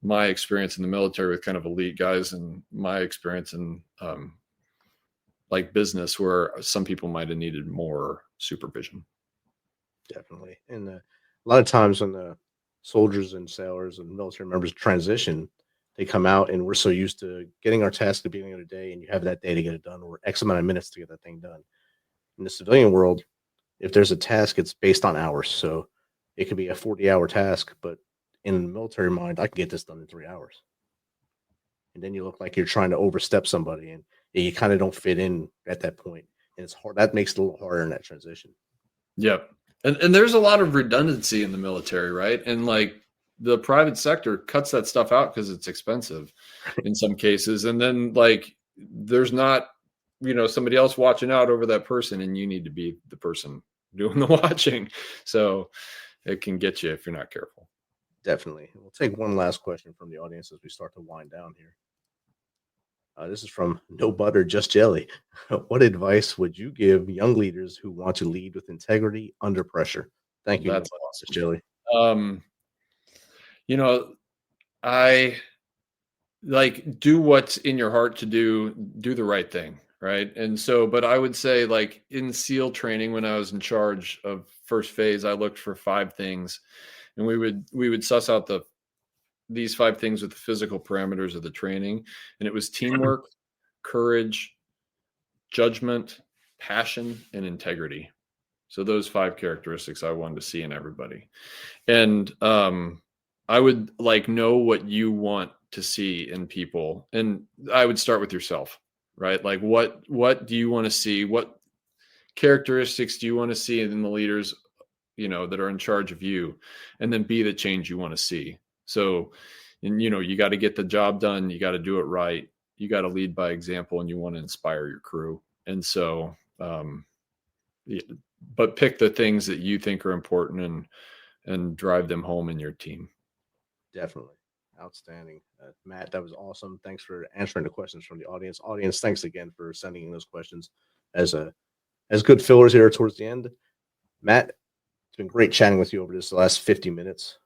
my experience in the military with kind of elite guys and my experience in like business, where some people might have needed more supervision. Definitely. And a lot of times when the soldiers and sailors and military members transition, they come out and we're so used to getting our task at the beginning of the day, and you have that day to get it done, or X amount of minutes to get that thing done. In the civilian world, if there's a task, it's based on hours. So it could be a 40-hour task, but in the military mind, I can get this done in 3 hours. And then you look like you're trying to overstep somebody, and you kind of don't fit in at that point. And it's hard. That makes it a little harder in that transition. Yep. And there's a lot of redundancy in the military, right? And like the private sector cuts that stuff out because it's expensive in some cases. And then like there's not, somebody else watching out over that person, and you need to be the person doing the watching. So it can get you if you're not careful. Definitely. We'll take one last question from the audience as we start to wind down here. This is from No Butter, Just Jelly. What advice would you give young leaders who want to lead with integrity under pressure? Thank you. That's No Butter, awesome. Just Jelly. I like do what's in your heart to do the right thing. Right. And so, but I would say like in SEAL training, when I was in charge of first phase, I looked for 5 things, and we would suss out these 5 things with the physical parameters of the training. And it was teamwork, courage, judgment, passion, and integrity. So those 5 characteristics I wanted to see in everybody. And I would like know what you want to see in people. And I would start with yourself, right? Like what do you want to see? What characteristics do you want to see in the leaders, that are in charge of you? And then be the change you want to see. So, and you got to get the job done. You got to do it right. You got to lead by example, and you want to inspire your crew. And so, but pick the things that you think are important and drive them home in your team. Definitely. Outstanding. Matt, that was awesome. Thanks for answering the questions from the audience. Audience, thanks again for sending in those questions as good fillers here towards the end. Matt, it's been great chatting with you over this last 50 minutes.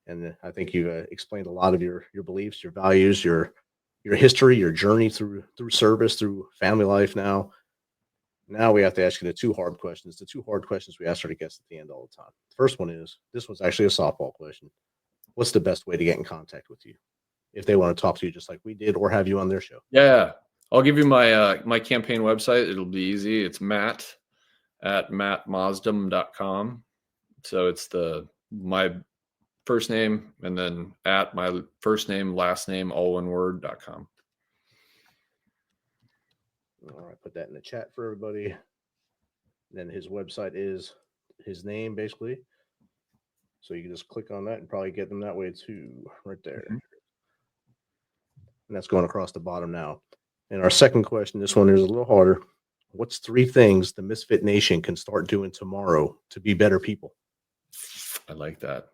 And I think you explained a lot of your beliefs, your values, your history, your journey through service, through family life now. Now we have to ask you the 2 hard questions. The 2 hard questions we ask our guests at the end all the time. The first one is, this was actually a softball question. What's the best way to get in contact with you if they want to talk to you just like we did, or have you on their show? Yeah. I'll give you my my campaign website. It'll be easy. It's matt@mattmaasdam.com. So it's my first name and then at my first name, last name, all one word.com. All right, put that in the chat for everybody. Then his website is his name, basically. So you can just click on that and probably get them that way too, right there. Mm-hmm. And that's going across the bottom now. And our second question, this one is a little harder. What's 3 things the Misfit Nation can start doing tomorrow to be better people? I like that.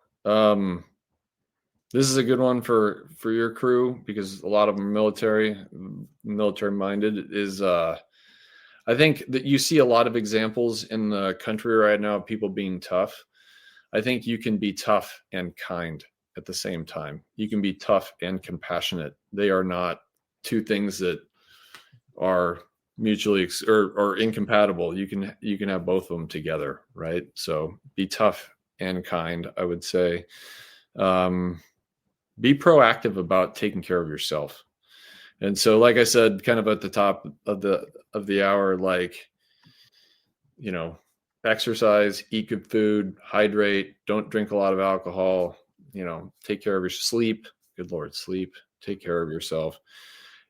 This is a good one for your crew, because a lot of them military minded. Is I think that you see a lot of examples in the country right now of people being tough. I think you can be tough and kind at the same time. You can be tough and compassionate. They are not 2 things that are mutually or incompatible. You can have both of them together, right? So be tough and kind, I would say. Be proactive about taking care of yourself. And so, like I said, kind of at the top of the hour, like, exercise, eat good food, hydrate, don't drink a lot of alcohol, take care of your sleep. Good Lord, sleep, take care of yourself.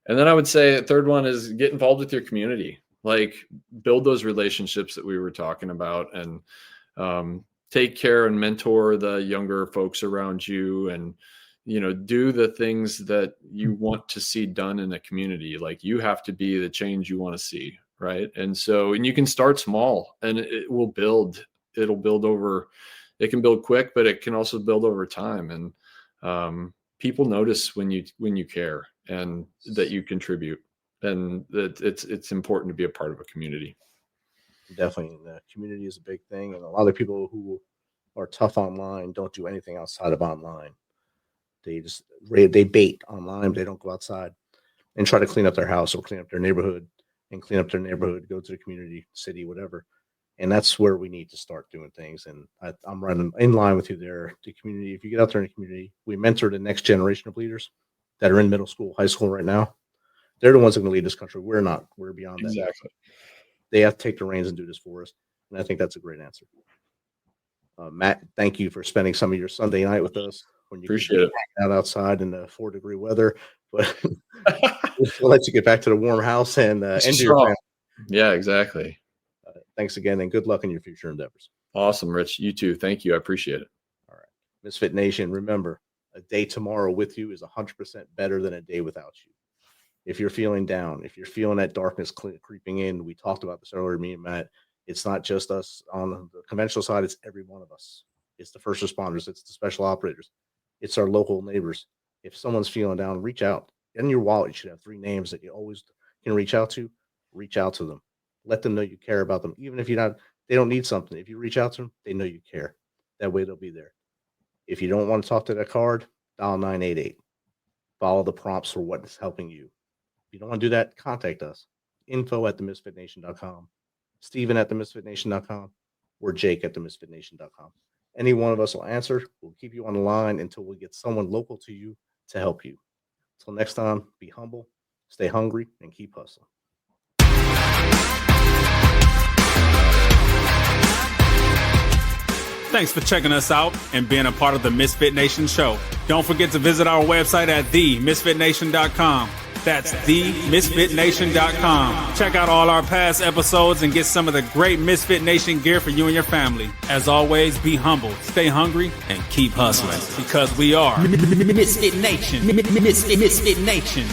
And then I would say a third one is get involved with your community, like build those relationships that we were talking about, and take care and mentor the younger folks around you, and, do the things that you want to see done in a community. Like you have to be the change you want to see. Right. And you can start small, and it will build. It'll build over. It can build quick, but it can also build over time. And people notice when you care and that you contribute, and that it's important to be a part of a community. Definitely. The community is a big thing. And a lot of people who are tough online don't do anything outside of online. They bait online. They don't go outside and try to clean up their house or clean up their neighborhood. Go to the community, city, whatever. And that's where we need to start doing things. And I'm running in line with you there. The community, if you get out there in the community, we mentor the next generation of leaders that are in middle school, high school right now. They're the ones that are going to lead this country. We're not. We're beyond that. Exactly. They have to take the reins and do this for us. And I think that's a great answer. Matt, thank you for spending some of your Sunday night with us when you Appreciate it. hang out outside in the 4-degree weather. But we'll let you get back to the warm house and into your family. Yeah, exactly. Thanks again, and good luck in your future endeavors. Awesome, Rich. You too. Thank you. I appreciate it. All right. Misfit Nation, remember, a day tomorrow with you is 100% better than a day without you. If you're feeling down, if you're feeling that darkness creeping in, we talked about this earlier, me and Matt, it's not just us on the conventional side, it's every one of us. It's the first responders, it's the special operators, it's our local neighbors. If someone's feeling down, reach out. In your wallet, you should have 3 names that you always can reach out to. Reach out to them. Let them know you care about them. Even if they don't need something. If you reach out to them, they know you care. That way they'll be there. If you don't want to talk to that card, dial 988. Follow the prompts for what is helping you. If you don't want to do that, contact us. info@themisfitnation.com, Steven@themisfitnation.com, or Jake@themisfitnation.com. Any one of us will answer. We'll keep you on the line until we get someone local to you to help you. Until next time, be humble, stay hungry, and keep hustling. Thanks for checking us out and being a part of the Misfit Nation show. Don't forget to visit our website at themisfitnation.com. That's themisfitnation.com. Check out all our past episodes and get some of the great Misfit Nation gear for you and your family. As always, be humble, stay hungry, and keep hustling because we are Misfit Nation. Misfit Nation.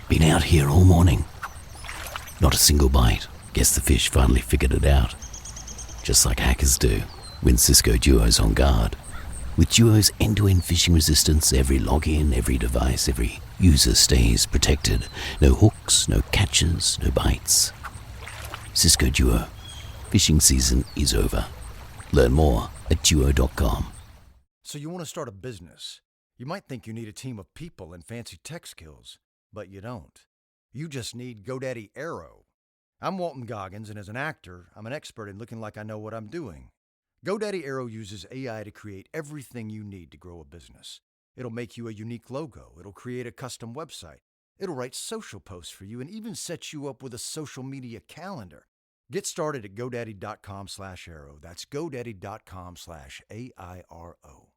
Been out here all morning. Not a single bite. Guess the fish finally figured it out. Just like hackers do when Cisco Duo's on guard. With Duo's end-to-end phishing resistance, every login, every device, every user stays protected. No hooks, no catches, no bites. Cisco Duo. Phishing season is over. Learn more at duo.com. So you want to start a business. You might think you need a team of people and fancy tech skills, but you don't. You just need GoDaddy Aero. I'm Walton Goggins, and as an actor, I'm an expert in looking like I know what I'm doing. GoDaddy Aero uses AI to create everything you need to grow a business. It'll make you a unique logo. It'll create a custom website. It'll write social posts for you and even set you up with a social media calendar. Get started at GoDaddy.com/Aero. That's GoDaddy.com/AIRO.